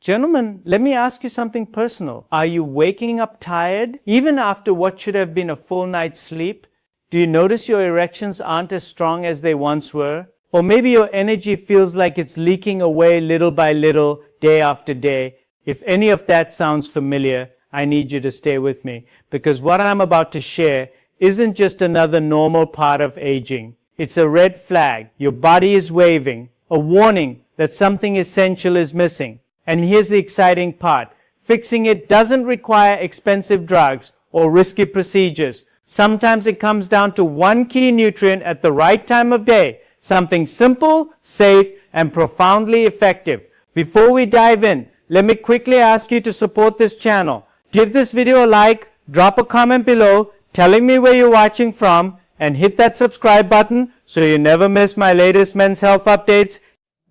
Gentlemen, let me ask you something personal. Are you waking up tired, even after what should have been a full night's sleep? Do you notice your erections aren't as strong as they once were? Or maybe your energy feels like it's leaking away little by little, day after day. If any of that sounds familiar, I need you to stay with me, because what I'm about to share isn't just another normal part of aging. It's a red flag. Your body is waving, a warning that something essential is missing. And here's the exciting part. Fixing it doesn't require expensive drugs or risky procedures. Sometimes it comes down to one key nutrient at the right time of day. Something simple, safe, and profoundly effective. Before we dive in, let me quickly ask you to support this channel. Give this video a like, drop a comment below telling me where you're watching from, and hit that subscribe button so you never miss my latest men's health updates.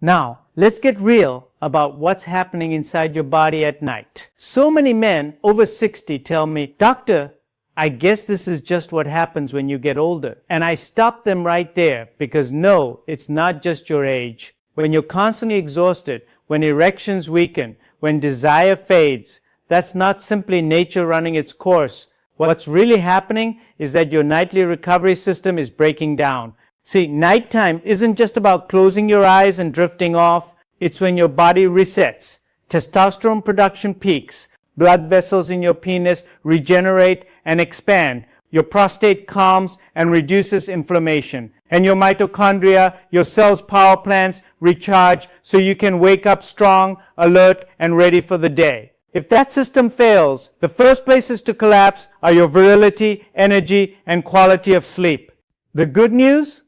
Now, let's get real about what's happening inside your body at night. So many men over 60 tell me, "Doctor, I guess this is just what happens when you get older." And I stop them right there, because no, it's not just your age. When you're constantly exhausted, when erections weaken, when desire fades, that's not simply nature running its course. What's really happening is that your nightly recovery system is breaking down. See, nighttime isn't just about closing your eyes and drifting off. It's when your body resets. Testosterone production peaks. Blood vessels in your penis regenerate and expand. Your prostate calms and reduces inflammation. And your mitochondria, your cells' power plants, recharge so you can wake up strong, alert, and ready for the day. If that system fails, the first places to collapse are your virility, energy, and quality of sleep. The good news?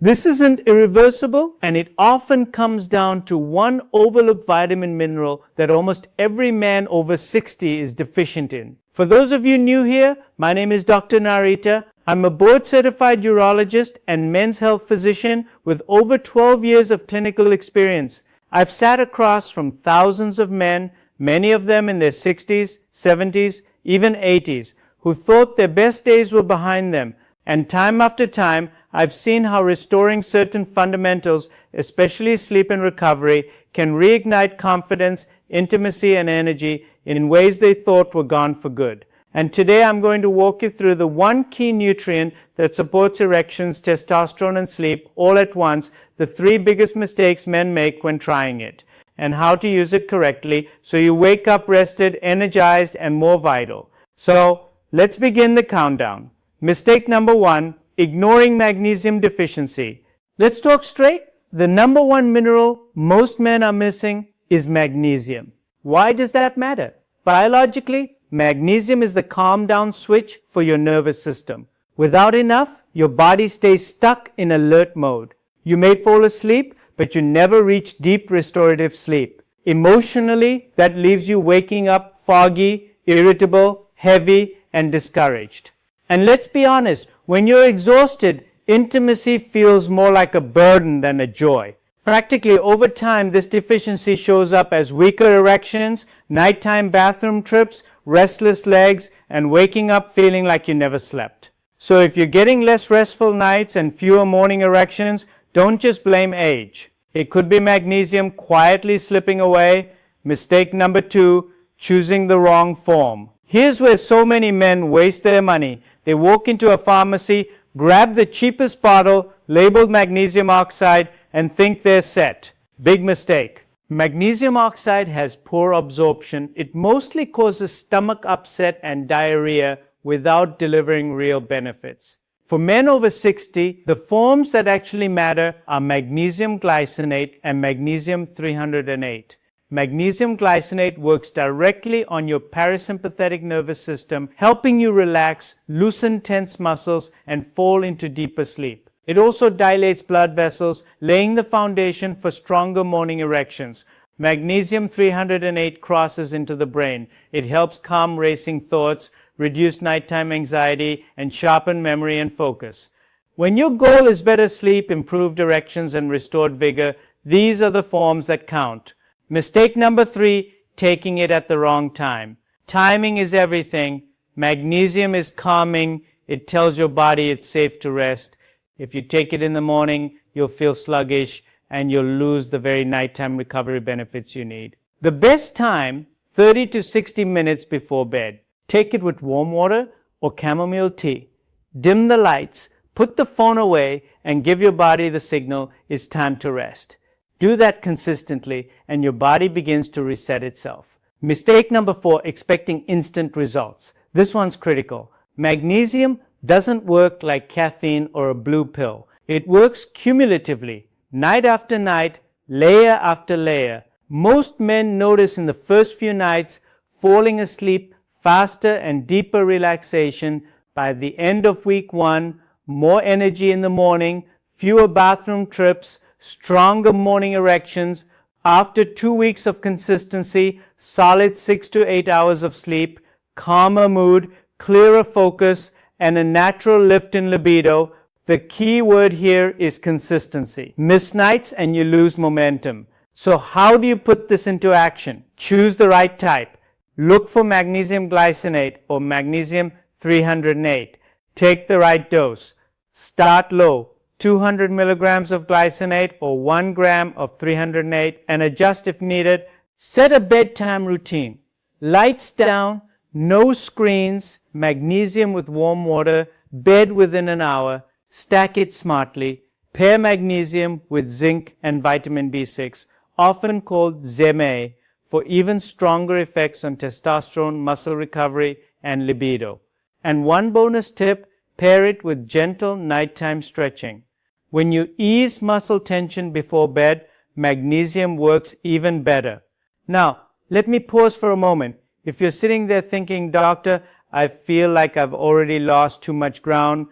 This isn't irreversible, and it often comes down to one overlooked vitamin mineral that almost every man over 60 is deficient in. For those of you new here, my name is Dr. Narita. I'm a board-certified urologist and men's health physician with over 12 years of clinical experience. I've sat across from thousands of men, many of them in their 60s, 70s, even 80s, who thought their best days were behind them. And time after time, I've seen how restoring certain fundamentals, especially sleep and recovery, can reignite confidence, intimacy, and energy in ways they thought were gone for good. And today I'm going to walk you through the one key nutrient that supports erections, testosterone, and sleep all at once, the 3 biggest mistakes men make when trying it, and how to use it correctly so you wake up rested, energized, and more vital. So let's begin the countdown. Mistake number 1, ignoring magnesium deficiency. Let's talk straight. The number 1 mineral most men are missing is magnesium. Why does that matter? Biologically, magnesium is the calm down switch for your nervous system. Without enough, your body stays stuck in alert mode. You may fall asleep, but you never reach deep restorative sleep. Emotionally, that leaves you waking up foggy, irritable, heavy, and discouraged. And let's be honest, when you're exhausted, intimacy feels more like a burden than a joy. Practically over time, this deficiency shows up as weaker erections, nighttime bathroom trips, restless legs, and waking up feeling like you never slept. So if you're getting less restful nights and fewer morning erections, don't just blame age. It could be magnesium quietly slipping away. Mistake number 2, choosing the wrong form. Here's where so many men waste their money. They walk into a pharmacy, grab the cheapest bottle labeled magnesium oxide, and think they're set. Big mistake. Magnesium oxide has poor absorption. It mostly causes stomach upset and diarrhea without delivering real benefits. For men over 60, the forms that actually matter are magnesium glycinate and magnesium 308. Magnesium glycinate works directly on your parasympathetic nervous system, helping you relax, loosen tense muscles, and fall into deeper sleep. It also dilates blood vessels, laying the foundation for stronger morning erections. Magnesium 308 crosses into the brain. It helps calm racing thoughts, reduce nighttime anxiety, and sharpen memory and focus. When your goal is better sleep, improved erections, and restored vigor, these are the forms that count. Mistake number 3, taking it at the wrong time. Timing is everything. Magnesium is calming. It tells your body it's safe to rest. If you take it in the morning, you'll feel sluggish and you'll lose the very nighttime recovery benefits you need. The best time, 30 to 60 minutes before bed. Take it with warm water or chamomile tea. Dim the lights, put the phone away, and give your body the signal it's time to rest. Do that consistently, and your body begins to reset itself. Mistake number 4, expecting instant results. This one's critical. Magnesium doesn't work like caffeine or a blue pill. It works cumulatively, night after night, layer after layer. Most men notice in the first few nights falling asleep, faster and deeper relaxation. By the end of week 1, more energy in the morning, fewer bathroom trips, stronger morning erections. After 2 weeks of consistency, solid 6 to 8 hours of sleep, calmer mood, clearer focus, and a natural lift in libido. The key word here is consistency. Miss nights and you lose momentum. So how do you put this into action? Choose the right type. Look for magnesium glycinate or magnesium 308. Take the right dose. Start low, 200 milligrams of glycinate or 1 gram of 308, and adjust if needed. Set a bedtime routine. Lights down, no screens, magnesium with warm water, bed within an hour. Stack it smartly. Pair magnesium with zinc and vitamin B6, often called ZMA, for even stronger effects on testosterone, muscle recovery, and libido. And one bonus tip, pair it with gentle nighttime stretching. When you ease muscle tension before bed, magnesium works even better. Now, let me pause for a moment. If you're sitting there thinking, Doctor, I feel like I've already lost too much ground,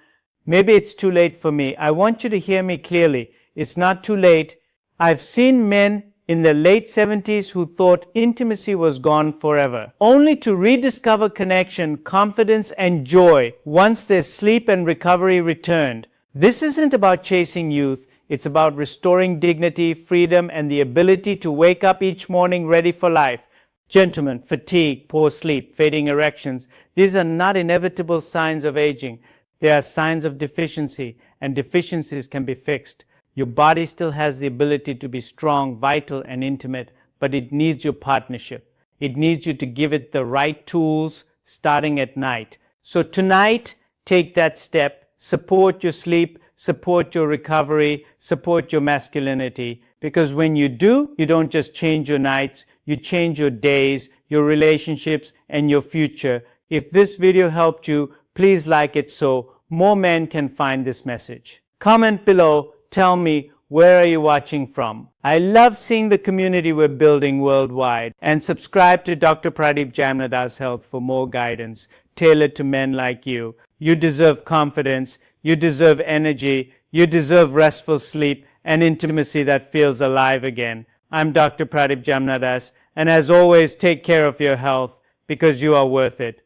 maybe it's too late for me. I want you to hear me clearly. It's not too late. I've seen men in their late 70s who thought intimacy was gone forever, only to rediscover connection, confidence, and joy once their sleep and recovery returned. This isn't about chasing youth. It's about restoring dignity, freedom, and the ability to wake up each morning ready for life. Gentlemen, fatigue, poor sleep, fading erections, these are not inevitable signs of aging. They are signs of deficiency, and deficiencies can be fixed. Your body still has the ability to be strong, vital, and intimate, but it needs your partnership. It needs you to give it the right tools starting at night. So tonight, take that step. Support your sleep, support your recovery, support your masculinity. Because when you do, you don't just change your nights, you change your days, your relationships, and your future. If this video helped you, please like it so more men can find this message. Comment below, tell me, where are you watching from? I love seeing the community we're building worldwide. And subscribe to Dr. Pradip Jamnadas Health for more guidance tailored to men like you. You deserve confidence, you deserve energy, you deserve restful sleep and intimacy that feels alive again. I'm Dr. Pradip Jamnadas, and as always, take care of your health because you are worth it.